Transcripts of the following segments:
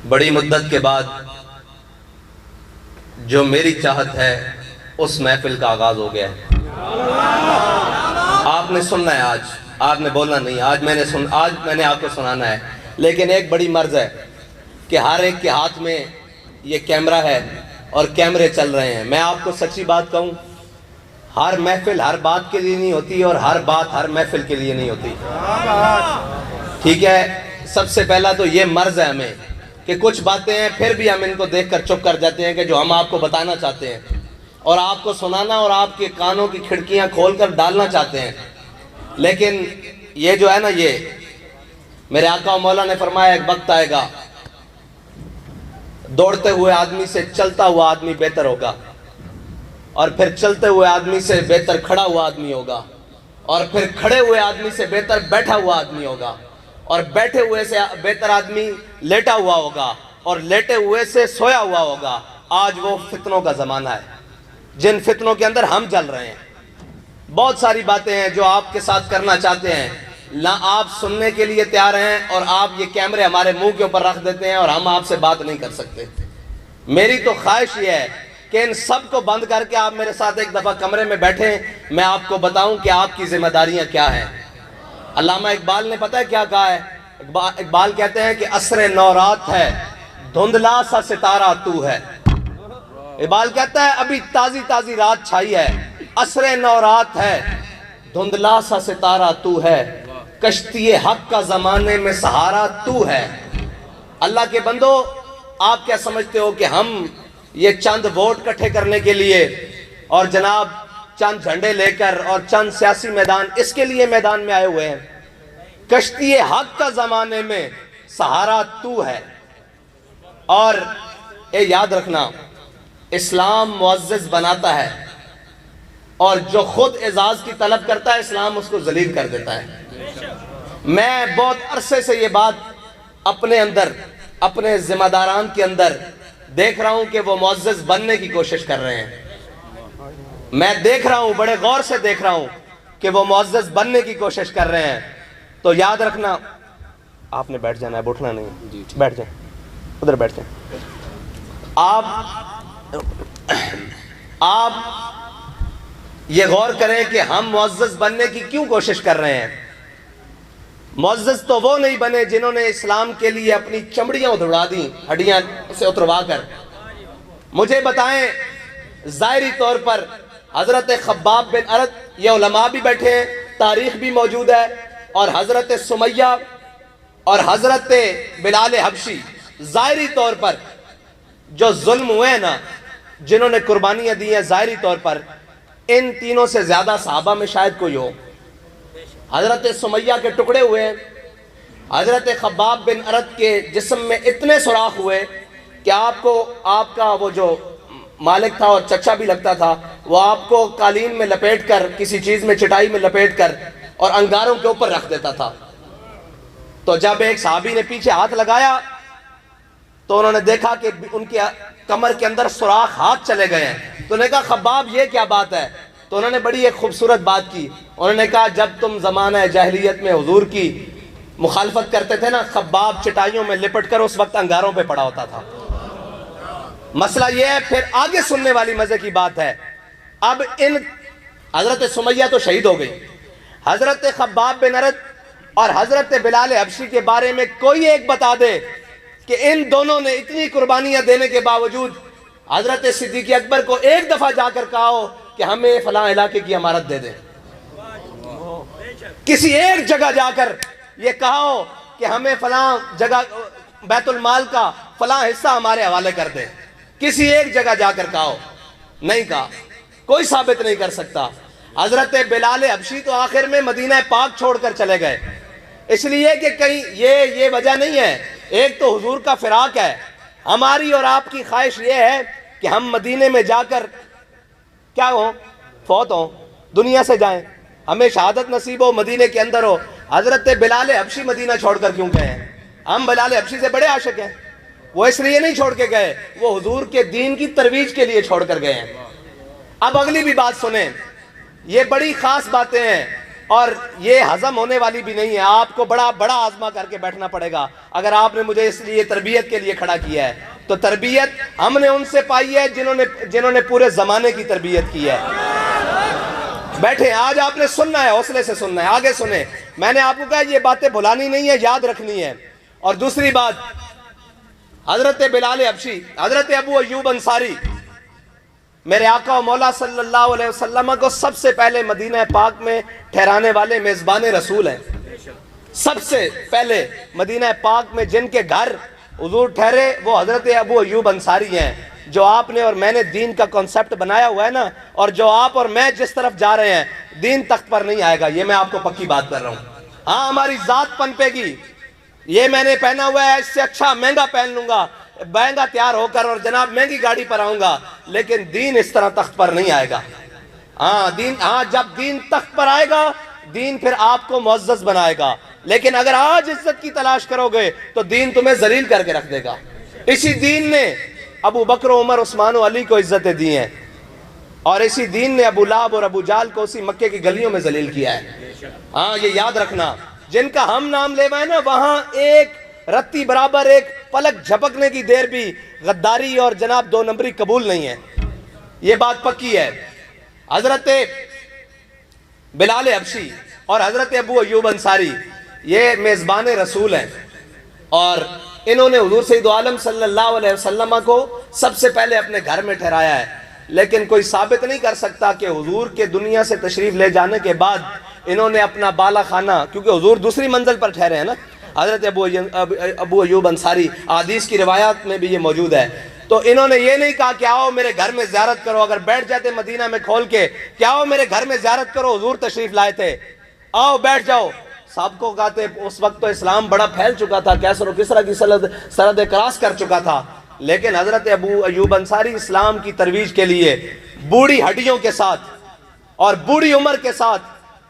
بڑی مدت کے بعد جو میری چاہت ہے اس محفل کا آغاز ہو گیا ہے۔ آپ نے سننا ہے، آج آپ نے بولنا نہیں، آج میں نے آپ کو سنانا ہے۔ لیکن ایک بڑی مرض ہے کہ ہر ایک کے ہاتھ میں یہ کیمرہ ہے اور کیمرے چل رہے ہیں۔ میں آپ کو سچی بات کہوں، ہر محفل ہر بات کے لیے نہیں ہوتی اور ہر بات ہر محفل کے لیے نہیں ہوتی، ٹھیک ہے؟ سب سے پہلا تو یہ مرض ہے ہمیں کہ کچھ باتیں ہیں پھر بھی ہم ان کو دیکھ کر چپ کر جاتے ہیں کہ جو ہم آپ کو بتانا چاہتے ہیں اور آپ کو سنانا اور آپ کے کانوں کی کھڑکیاں کھول کر ڈالنا چاہتے ہیں۔ لیکن یہ جو ہے نا، یہ میرے آقا و مولا نے فرمایا ایک وقت آئے گا دوڑتے ہوئے آدمی سے چلتا ہوا آدمی بہتر ہوگا، اور پھر چلتے ہوئے آدمی سے بہتر کھڑا ہوا آدمی ہوگا، اور پھر کھڑے ہوئے آدمی سے بہتر بیٹھا ہوا آدمی ہوگا، اور بیٹھے ہوئے سے بہتر آدمی لیٹا ہوا ہوگا، اور لیٹے ہوئے سے سویا ہوا ہوگا۔ آج وہ فتنوں کا زمانہ ہے جن فتنوں کے اندر ہم جل رہے ہیں۔ بہت ساری باتیں ہیں جو آپ کے ساتھ کرنا چاہتے ہیں، نہ آپ سننے کے لیے تیار ہیں اور آپ یہ کیمرے ہمارے منہ کے اوپر رکھ دیتے ہیں اور ہم آپ سے بات نہیں کر سکتے۔ میری تو خواہش یہ ہے کہ ان سب کو بند کر کے آپ میرے ساتھ ایک دفعہ کمرے میں بیٹھیں، میں آپ کو بتاؤں کہ آپ کی ذمہ داریاں کیا ہیں۔ علامہ اقبال نے پتہ ہے کیا کہا ہے؟ اقبال کہتے ہیں کہ عصر نو رات ہے، دھندلا سا ستارہ تو ہے۔ اقبال کہتا ہے ابھی تازی تازی رات چھائی ہے، عصر نو رات ہے، دھندلا سا ستارہ تو ہے، کشتی حق کا زمانے میں سہارا تو ہے۔ اللہ کے بندو، آپ کیا سمجھتے ہو کہ ہم یہ چند ووٹ کٹھے کرنے کے لیے اور جناب چند جھنڈے لے کر اور چند سیاسی میدان اس کے لیے میدان میں آئے ہوئے ہیں؟ کشتی حق کا زمانے میں سہارا تو ہے۔ اور یاد رکھنا، اسلام معزز بناتا ہے اور جو خود اعزاز کی طلب کرتا ہے اسلام اس کو ذلیل کر دیتا ہے۔ میں بہت عرصے سے یہ بات اپنے اندر، اپنے ذمہ داران کے اندر دیکھ رہا ہوں کہ وہ معزز بننے کی کوشش کر رہے ہیں۔ میں دیکھ رہا ہوں، بڑے غور سے دیکھ رہا ہوں کہ وہ معزز بننے کی کوشش کر رہے ہیں۔ تو یاد رکھنا، آپ نے بیٹھ جانا ہے، اٹھنا نہیں، بیٹھ جائیں، ادھر بیٹھ جائیں۔ آپ یہ غور کریں کہ ہم معزز بننے کی کیوں کوشش کر رہے ہیں۔ معزز تو وہ نہیں بنے جنہوں نے اسلام کے لیے اپنی چمڑیاں اتروا دیں، ہڈیاں سے اتروا کر۔ مجھے بتائیں، ظاہری طور پر حضرت خباب بن ارت، یہ علماء بھی بیٹھے ہیں، تاریخ بھی موجود ہے، اور حضرت سمیہ اور حضرت بلال حبشی، ظاہری طور پر جو ظلم ہوئے ہیں نا، جنہوں نے قربانیاں دی ہیں ظاہری طور پر، ان تینوں سے زیادہ صحابہ میں شاید کوئی ہو۔ حضرت سمیہ کے ٹکڑے ہوئے، حضرت خباب بن ارت کے جسم میں اتنے سوراخ ہوئے کہ آپ کا وہ جو مالک تھا اور چچا بھی لگتا تھا، وہ آپ کو قالین میں لپیٹ کر، کسی چیز میں، چٹائی میں لپیٹ کر اور انگاروں کے اوپر رکھ دیتا تھا۔ تو جب ایک صحابی نے پیچھے ہاتھ لگایا تو انہوں نے دیکھا کہ ان کی کمر کے اندر سوراخ ہاتھ چلے گئے ہیں۔ تو انہوں نے کہا خباب یہ کیا بات ہے؟ تو انہوں نے بڑی ایک خوبصورت بات کی، انہوں نے کہا جب تم زمانہ جاہلیت میں حضور کی مخالفت کرتے تھے نا، خباب چٹائیوں میں لپٹ کر اس وقت انگاروں پہ پڑا ہوتا تھا۔ مسئلہ یہ ہے، پھر آگے سننے والی مزے کی بات ہے۔ اب حضرت سمیہ تو شہید ہو گئی، حضرت خباب بن ارت اور حضرت بلال حبشی کے بارے میں کوئی ایک بتا دے کہ ان دونوں نے اتنی قربانیاں دینے کے باوجود حضرت صدیق اکبر کو ایک دفعہ جا کر کہا ہو کہ ہمیں فلاں علاقے کی امارت دے دیں، کسی ایک جگہ جا کر یہ کہا ہو کہ ہمیں فلاں جگہ بیت المال کا فلاں حصہ ہمارے حوالے کر دیں، کسی ایک جگہ جا کر کہا ہو؟ نہیں کہا، کوئی ثابت نہیں کر سکتا۔ حضرت بلال حبشی تو آخر میں مدینہ پاک چھوڑ کر چلے گئے، اس لیے کہ کہیں یہ وجہ نہیں ہے، ایک تو حضور کا فراق ہے، ہماری اور آپ کی خواہش یہ ہے کہ ہم مدینے میں جا کر کیا ہوں، فوت ہوں، دنیا سے جائیں، ہمیں شہادت نصیب ہو، مدینے کے اندر ہو۔ حضرت بلال حبشی مدینہ چھوڑ کر کیوں گئے ہیں؟ ہم بلال حبشی سے بڑے عاشق ہیں، وہ اس لیے نہیں چھوڑ کے گئے، وہ حضور کے دین کی ترویج کے لیے چھوڑ کر گئے ہیں۔ اب اگلی بھی بات سنیں، یہ بڑی خاص باتیں ہیں اور یہ ہضم ہونے والی بھی نہیں ہے. آپ کو بڑا بڑا آزما کر کے بیٹھنا پڑے گا. اگر آپ نے مجھے اس لیے تربیت کے لیے کھڑا کیا ہے تو تربیت ہم نے ان سے پائی ہے جنہوں نے پورے زمانے کی تربیت کی ہے. بیٹھیں, آج آپ نے سننا ہے, حوصلے سے سننا ہے, آگے سنیں. میں نے آپ کو کہا یہ باتیں بھلانی نہیں ہے, یاد رکھنی ہے. اور دوسری بات, حضرت بلال حبشی, حضرت ابو ایوب انصاری, میرے آقا و مولا صلی اللہ علیہ وسلم کو سب سے پہلے مدینہ پاک میں ٹھہرانے والے میزبان رسول ہیں. سب سے پہلے مدینہ پاک میں جن کے گھر حضور ٹھہرے وہ حضرت ابو ایوب انصاری ہیں. جو آپ نے اور میں نے دین کا کنسپٹ بنایا ہوا ہے نا, اور جو آپ اور میں جس طرف جا رہے ہیں, دین تخت پر نہیں آئے گا, یہ میں آپ کو پکی بات کر رہا ہوں. ہاں, ہماری ذات پنپے گی, یہ میں نے پہنا ہوا ہے, اس سے اچھا مہنگا پہن لوں گا, مہنگا تیار ہو کر اور جناب مہنگی گاڑی پر آؤں گا, لیکن دین اس طرح تخت پر نہیں آئے گا. ہاں, جب دین تخت پر آئے گا, دین پھر آپ کو معزز بنائے گا. لیکن اگر آج عزت کی تلاش کرو گے تو دین تمہیں ذلیل کر کے رکھ دے گا. اسی دین نے ابو بکر و عمر عثمان و علی کو عزتیں دی ہیں, اور اسی دین نے ابو لہب اور ابو جہل کو اسی مکے کی گلیوں میں ذلیل کیا ہے. ہاں, یہ یاد رکھنا, جن کا ہم نام لیوائے نا, وہاں ایک رتی برابر ایک پلک جھپکنے کی دیر بھی غداری اور جناب دو نمبری قبول نہیں ہے. یہ بات پکی ہے. حضرت بلال حبشی اور حضرت ابو ایوب انصاری یہ میزبان رسول ہیں, اور انہوں نے حضور سید عالم صلی اللہ علیہ وسلم کو سب سے پہلے اپنے گھر میں ٹھہرایا ہے. لیکن کوئی ثابت نہیں کر سکتا کہ حضور کے دنیا سے تشریف لے جانے کے بعد انہوں نے اپنا بالا خانہ, کیونکہ حضور دوسری منزل پر ٹھہرے ہیں نا, حضرت ابو ایوب انصاری, احادیث کی روایات میں بھی یہ موجود ہے. تو انہوں نے یہ نہیں کہا کہ آؤ میرے گھر میں زیارت کرو. اگر بیٹھ جاتے مدینہ میں کھول کے کہ آؤ میرے گھر میں زیارت کرو, حضور تشریف لائے تھے, آؤ بیٹھ جاؤ. صاحب کو کہتے اس وقت تو اسلام بڑا پھیل چکا تھا, کیسر و کسرا کی سرحد کراس کر چکا تھا. لیکن حضرت ابو ایوب انصاری اسلام کی ترویج کے لیے بوڑھی ہڈیوں کے ساتھ اور بوڑھی عمر کے ساتھ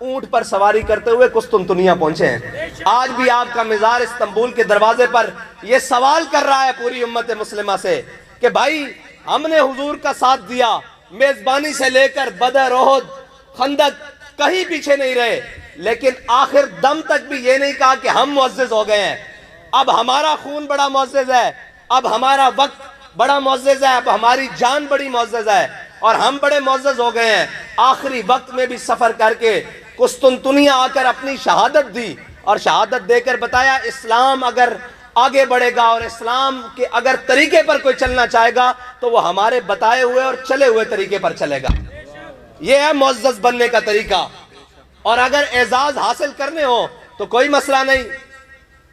اونٹ پر سواری کرتے ہوئے قسطنطنیہ پہنچے ہیں. آج بھی آپ کا مزار استنبول کے دروازے پر یہ سوال کر رہا ہے پوری امت مسلمہ سے کہ بھائی ہم نے حضور کا ساتھ دیا, میزبانی سے لے کر بدر, احد, خندق, کہیں پیچھے نہیں رہے, لیکن آخر دم تک بھی یہ نہیں کہا کہ ہم معزز ہو گئے ہیں, اب ہمارا خون بڑا معزز ہے, اب ہمارا وقت بڑا معزز ہے, اب ہماری جان بڑی معزز ہے, اور ہم بڑے معزز ہو گئے ہیں. آخری وقت میں بھی سفر کر کے قسطنطنیہ آ کر اپنی شہادت دی, اور شہادت دے کر بتایا اسلام اگر آگے بڑھے گا اور اسلام کے اگر طریقے پر کوئی چلنا چاہے گا تو وہ ہمارے بتائے ہوئے اور چلے ہوئے طریقے پر چلے گا. یہ ہے معزز بننے کا طریقہ. اور اگر اعزاز حاصل کرنے ہو تو کوئی مسئلہ نہیں,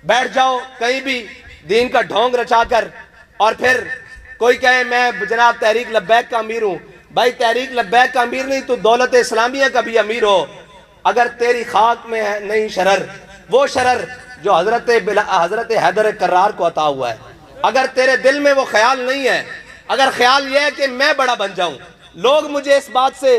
بیٹھ جاؤ کہیں بھی دین کا ڈھونگ رچا کر, اور پھر کوئی کہے میں جناب تحریک لبیک کا امیر ہوں. بھائی تحریک لبیک کا امیر نہیں, تو دولت اسلامیہ کا بھی امیر ہو. اگر تیری خاک میں ہے نہیں شرر, وہ شرر جو حضرت حیدر کرار کو عطا ہوا ہے, اگر تیرے دل میں وہ خیال نہیں ہے, اگر خیال یہ ہے کہ میں بڑا بن جاؤں, لوگ مجھے اس بات سے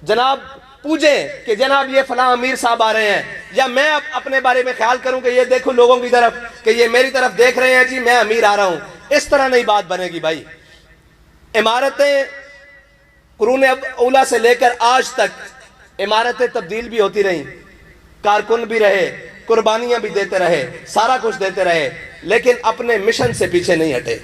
جناب پوچھیں کہ جناب یہ فلاں امیر صاحب آ رہے ہیں, یا میں اپنے بارے میں خیال کروں کہ یہ دیکھو لوگوں کی طرف کہ یہ میری طرف دیکھ رہے ہیں, جی میں امیر آ رہا ہوں, اس طرح نہیں بات بنے گی. بھائی عمارتیں قرون اولیٰ سے لے کر آج تک عمارتیں تبدیل بھی ہوتی رہیں, کارکن بھی رہے, قربانیاں بھی دیتے رہے, سارا کچھ دیتے رہے, لیکن اپنے مشن سے پیچھے نہیں ہٹے.